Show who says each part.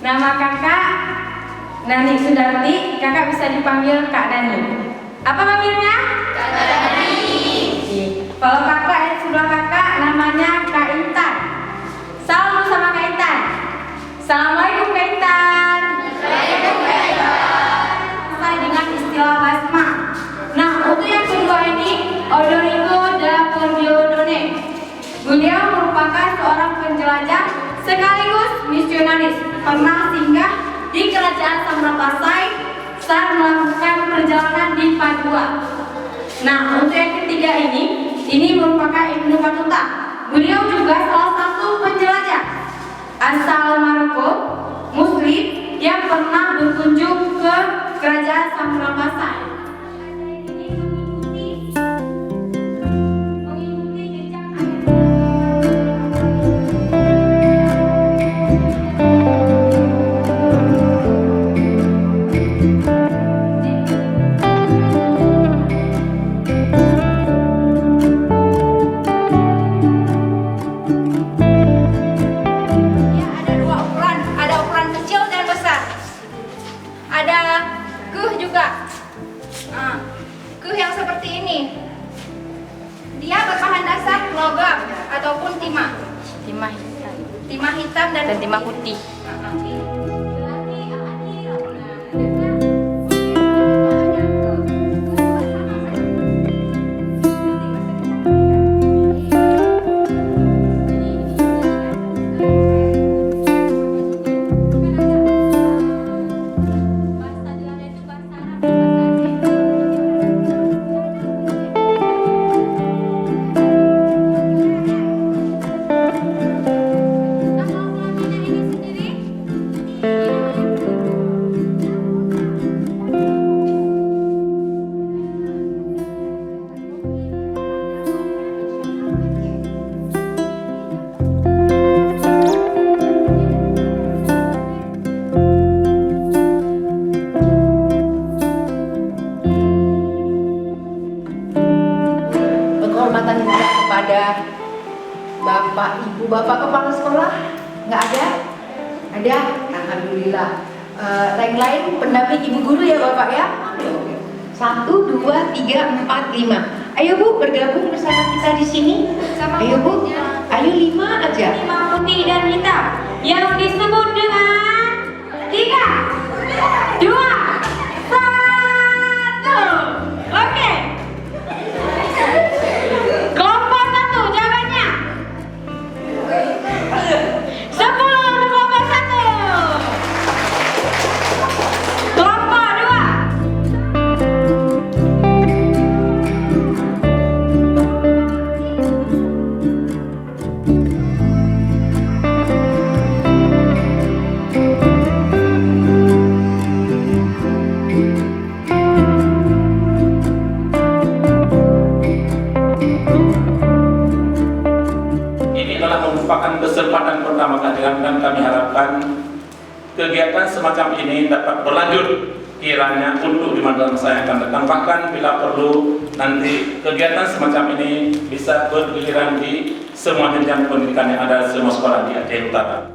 Speaker 1: Nama kakak Nani Sudarti, kakak bisa dipanggil Kak Nani. Apa manggilnya? Kak Nani. Kalau kakak yang sebelah kakak namanya Kak Intan. Salam sama Kak Intan. Assalamualaikum Kak Intan. Waalaikumsalam Kak Intan. Saya dengan istilah basma. Nah, untuk yang kedua ini Odorigo da Pordiodone. Beliau merupakan seorang penjelajah sekaligus misionaris, pernah singgah di kerajaan Samrapasai saat melakukan perjalanan di Padua. Nah, untuk yang ketiga ini merupakan Ibnu Battuta. Beliau juga salah satu penjelajah asal Maroko, Muslim yang pernah berkunjung ke kerajaan Samrapasai.
Speaker 2: Ataupun timah hitam dan timah putih.
Speaker 3: Penghormatan kita kepada Bapak, Ibu, Bapak Kepala Sekolah nggak ada? Ada? Alhamdulillah. Yang lain pendamping Ibu Guru ya Bapak ya? 1, 2, 3, 4, 5. Ayo Bu bergabung bersama kita di sini. Ayo Bu, ayo 5 aja.
Speaker 1: Timah putih dan hitam yang disebut dengan 3, 2, 1. Oke. Kelompok 1 jawabannya 10 untuk kelompok 1. Kelompok
Speaker 4: 2 merupakan kesempatan pertama kehadiran dan kami harapkan kegiatan semacam ini dapat berlanjut kiranya untuk di masa yang akan datang, bahkan bila perlu nanti kegiatan semacam ini bisa bergiliran di semua jenjang pendidikan yang ada semua sekolah di Aceh Utara.